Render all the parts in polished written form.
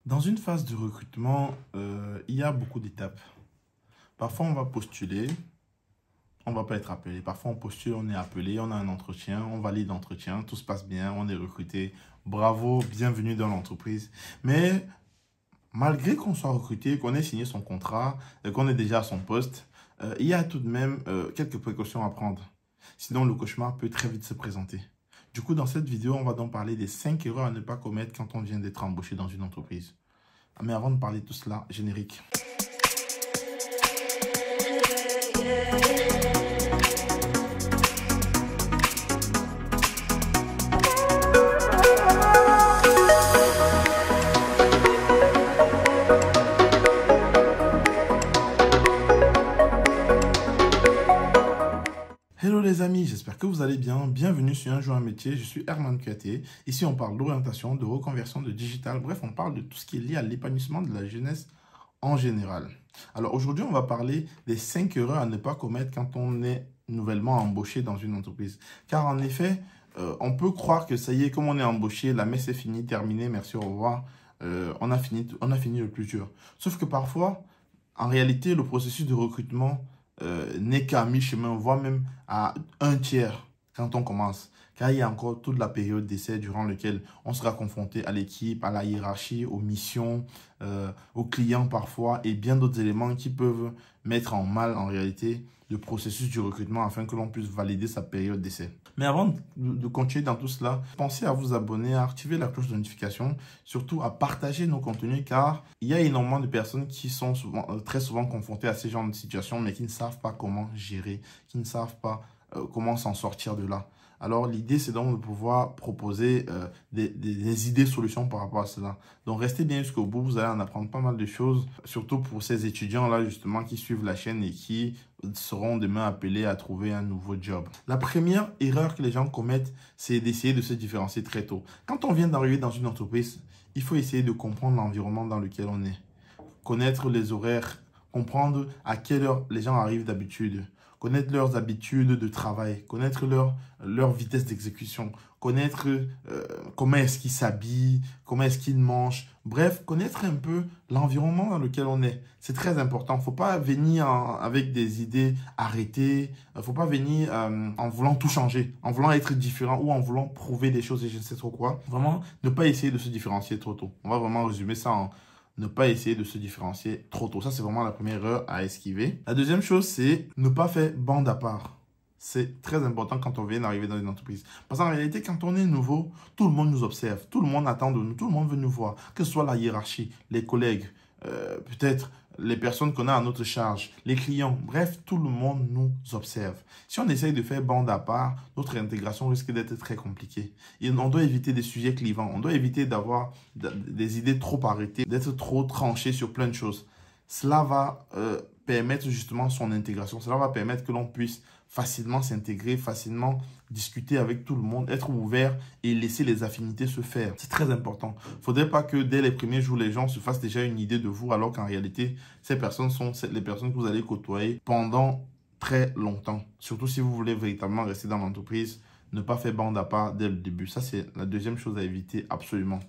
Dans une phase de recrutement, il y a beaucoup d'étapes. Parfois, on va postuler, on ne va pas être appelé. Parfois, on postule, on est appelé, on a un entretien, on valide l'entretien, tout se passe bien, on est recruté. Bravo, bienvenue dans l'entreprise. Mais malgré qu'on soit recruté, qu'on ait signé son contrat, qu'on ait déjà son poste, il y a tout de même quelques précautions à prendre. Sinon, le cauchemar peut très vite se présenter. Du coup, dans cette vidéo, on va donc parler des 5 erreurs à ne pas commettre quand on vient d'être embauché dans une entreprise. Mais avant de parler de tout cela, générique. Hello les amis, j'espère que vous allez bien. Bienvenue sur Un jour un métier, je suis Herman Kouyaté. Ici on parle d'orientation, de reconversion, de digital. Bref, on parle de tout ce qui est lié à l'épanouissement de la jeunesse en général. Alors aujourd'hui, on va parler des 5 erreurs à ne pas commettre quand on est nouvellement embauché dans une entreprise. Car en effet, on peut croire que ça y est, comme on est embauché, la messe est finie, terminée, merci, au revoir. On a fini le plus dur. Sauf que parfois, en réalité, le processus de recrutement n'est qu'à mi-chemin, voire même à un tiers quand on commence. Car il y a encore toute la période d'essai durant laquelle on sera confronté à l'équipe, à la hiérarchie, aux missions, aux clients parfois et bien d'autres éléments qui peuvent mettre en mal en réalité le processus du recrutement afin que l'on puisse valider sa période d'essai. Mais avant de continuer dans tout cela, pensez à vous abonner, à activer la cloche de notification, surtout à partager nos contenus car il y a énormément de personnes qui sont très souvent confrontées à ces genres de situations mais qui ne savent pas comment gérer, qui ne savent pas comment s'en sortir de là. Alors, l'idée, c'est donc de pouvoir proposer des idées, solutions par rapport à cela. Donc, restez bien jusqu'au bout. Vous allez en apprendre pas mal de choses, surtout pour ces étudiants-là, justement, qui suivent la chaîne et qui seront demain appelés à trouver un nouveau job. La première erreur que les gens commettent, c'est d'essayer de se différencier très tôt. Quand on vient d'arriver dans une entreprise, il faut essayer de comprendre l'environnement dans lequel on est. Connaître les horaires, comprendre à quelle heure les gens arrivent d'habitude. Connaître leurs habitudes de travail, connaître leur vitesse d'exécution, connaître comment est-ce qu'ils s'habillent, comment est-ce qu'ils mangent. Bref, connaître un peu l'environnement dans lequel on est. C'est très important. Il ne faut pas venir avec des idées arrêtées. Il ne faut pas venir en voulant tout changer, en voulant être différent ou en voulant prouver des choses et je ne sais trop quoi. Vraiment, ne pas essayer de se différencier trop tôt. On va vraiment résumer ça en ne pas essayer de se différencier trop tôt. Ça, c'est vraiment la première erreur à esquiver. La deuxième chose, c'est ne pas faire bande à part. C'est très important quand on vient d'arriver dans une entreprise. Parce qu'en réalité, quand on est nouveau, tout le monde nous observe. Tout le monde attend de nous. Tout le monde veut nous voir. Que ce soit la hiérarchie, les collègues, peut-être les personnes qu'on a à notre charge, les clients. Bref, tout le monde nous observe. Si on essaye de faire bande à part, notre intégration risque d'être très compliquée. Et on doit éviter des sujets clivants. On doit éviter d'avoir des idées trop arrêtées, d'être trop tranché sur plein de choses. Cela va permettre justement son intégration. Cela va permettre que l'on puisse facilement s'intégrer, facilement discuter avec tout le monde, être ouvert et laisser les affinités se faire. C'est très important. Il ne faudrait pas que dès les premiers jours, les gens se fassent déjà une idée de vous, alors qu'en réalité, ces personnes sont les personnes que vous allez côtoyer pendant très longtemps. Surtout si vous voulez véritablement rester dans l'entreprise, ne pas faire bande à part dès le début. Ça, c'est la deuxième chose à éviter absolument.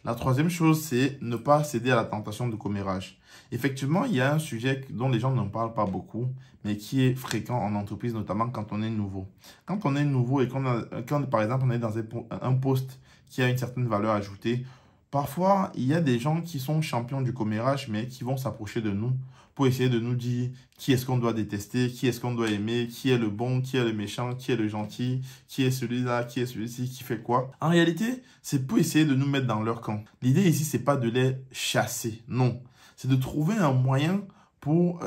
La troisième chose, c'est ne pas céder à la tentation de commérage. Effectivement, il y a un sujet dont les gens n'en parlent pas beaucoup, mais qui est fréquent en entreprise, notamment quand on est nouveau. Quand on est nouveau et quand par exemple, on est dans un poste qui a une certaine valeur ajoutée, parfois, il y a des gens qui sont champions du commérage, mais qui vont s'approcher de nous pour essayer de nous dire qui est-ce qu'on doit détester, qui est-ce qu'on doit aimer, qui est le bon, qui est le méchant, qui est le gentil, qui est celui-là, qui est celui-ci, qui fait quoi. En réalité, c'est pour essayer de nous mettre dans leur camp. L'idée ici, c'est pas de les chasser, non. C'est de trouver un moyen pour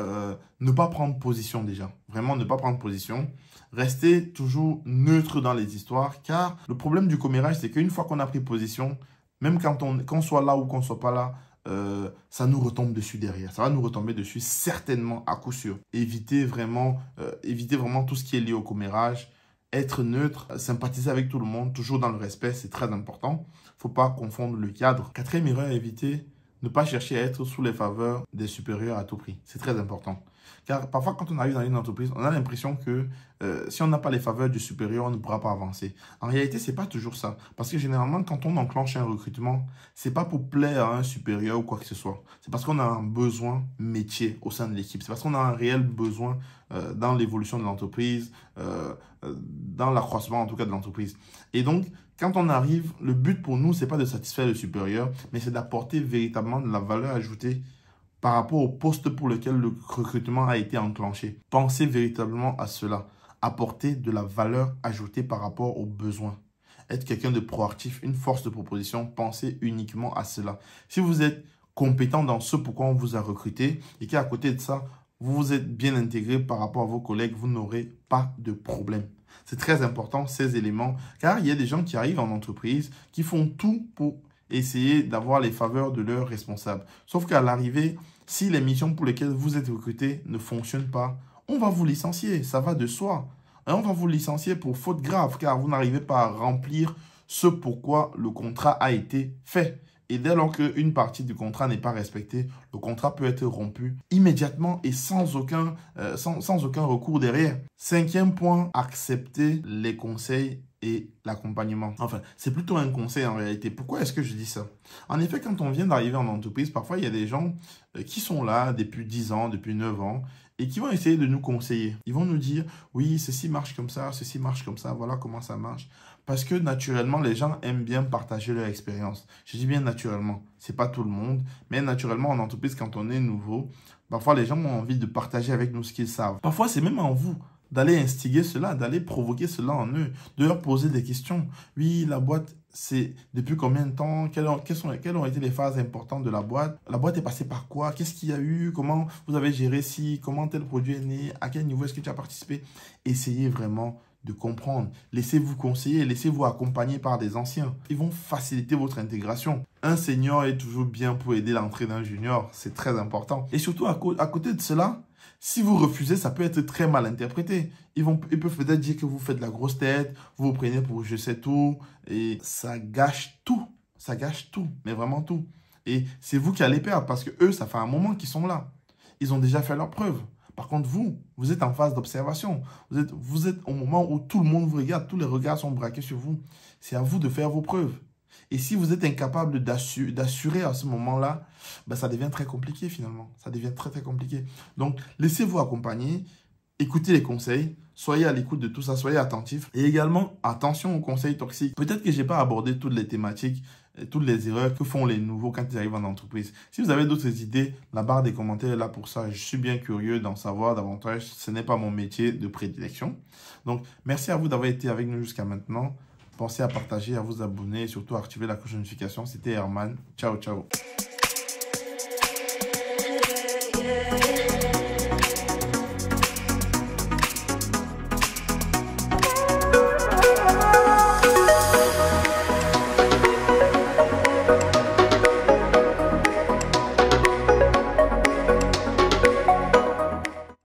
ne pas prendre position déjà. Vraiment ne pas prendre position. Rester toujours neutre dans les histoires, car le problème du commérage, c'est qu'une fois qu'on a pris position, même qu'on soit là ou qu'on ne soit pas là, ça nous retombe dessus derrière. Ça va nous retomber dessus certainement à coup sûr. Évitez vraiment tout ce qui est lié au commérage. Être neutre, sympathiser avec tout le monde, toujours dans le respect, c'est très important. Il ne faut pas confondre le cadre. Quatrième erreur à éviter, ne pas chercher à être sous les faveurs des supérieurs à tout prix. C'est très important. Car parfois, quand on arrive dans une entreprise, on a l'impression que si on n'a pas les faveurs du supérieur, on ne pourra pas avancer. En réalité, ce n'est pas toujours ça. Parce que généralement, quand on enclenche un recrutement, ce n'est pas pour plaire à un supérieur ou quoi que ce soit. C'est parce qu'on a un besoin métier au sein de l'équipe. C'est parce qu'on a un réel besoin dans l'évolution de l'entreprise, dans l'accroissement en tout cas de l'entreprise. Et donc, quand on arrive, le but pour nous, ce n'est pas de satisfaire le supérieur, mais c'est d'apporter véritablement de la valeur ajoutée par rapport au poste pour lequel le recrutement a été enclenché. Pensez véritablement à cela. Apporter de la valeur ajoutée par rapport aux besoins. Être quelqu'un de proactif, une force de proposition, pensez uniquement à cela. Si vous êtes compétent dans ce pourquoi on vous a recruté et qu'à côté de ça, vous vous êtes bien intégré par rapport à vos collègues, vous n'aurez pas de problème. C'est très important, ces éléments, car il y a des gens qui arrivent en entreprise, qui font tout pour essayer d'avoir les faveurs de leurs responsables. Sauf qu'à l'arrivée, si les missions pour lesquelles vous êtes recruté ne fonctionnent pas, on va vous licencier, ça va de soi. Et on va vous licencier pour faute grave, car vous n'arrivez pas à remplir ce pourquoi le contrat a été fait. Et dès lors qu'une partie du contrat n'est pas respectée, le contrat peut être rompu immédiatement et sans aucun recours derrière. 5e point, accepter les conseils et l'accompagnement. Enfin, c'est plutôt un conseil en réalité. Pourquoi est-ce que je dis ça? En effet, quand on vient d'arriver en entreprise, parfois il y a des gens qui sont là depuis 10 ans, depuis 9 ans, et qui vont essayer de nous conseiller. Ils vont nous dire, oui, ceci marche comme ça, voilà comment ça marche. Parce que naturellement, les gens aiment bien partager leur expérience. Je dis bien naturellement, c'est pas tout le monde, mais naturellement en entreprise, quand on est nouveau, parfois les gens ont envie de partager avec nous ce qu'ils savent. Parfois, c'est même en vous d'aller instiguer cela, d'aller provoquer cela en eux, de leur poser des questions. Oui, la boîte, c'est depuis combien de temps? Quelles ont été les phases importantes de la boîte? La boîte est passée par quoi? Qu'est-ce qu'il y a eu? Comment vous avez géré ci? Comment tel produit est né? À quel niveau est-ce que tu as participé? Essayez vraiment de comprendre. Laissez-vous conseiller, laissez-vous accompagner par des anciens. Ils vont faciliter votre intégration. Un senior est toujours bien pour aider l'entrée d'un junior. C'est très important. Et surtout, à côté de cela, si vous refusez, ça peut être très mal interprété. Ils peuvent peut-être dire que vous faites la grosse tête, vous vous prenez pour je sais tout, et ça gâche tout. Ça gâche tout, mais vraiment tout. Et c'est vous qui allez perdre parce que eux, ça fait un moment qu'ils sont là. Ils ont déjà fait leurs preuves. Par contre, vous êtes en phase d'observation. Vous êtes au moment où tout le monde vous regarde, tous les regards sont braqués sur vous. C'est à vous de faire vos preuves. Et si vous êtes incapable d'assurer à ce moment-là, ben ça devient très compliqué finalement. Ça devient très, très compliqué. Donc, laissez-vous accompagner, écoutez les conseils, soyez à l'écoute de tout ça, soyez attentifs. Et également, attention aux conseils toxiques. Peut-être que je n'ai pas abordé toutes les thématiques, toutes les erreurs que font les nouveaux quand ils arrivent en entreprise. Si vous avez d'autres idées, la barre des commentaires est là pour ça. Je suis bien curieux d'en savoir davantage. Ce n'est pas mon métier de prédilection. Donc, merci à vous d'avoir été avec nous jusqu'à maintenant. Pensez à partager, à vous abonner et surtout à activer la cloche de notification. C'était Herman. Ciao, ciao.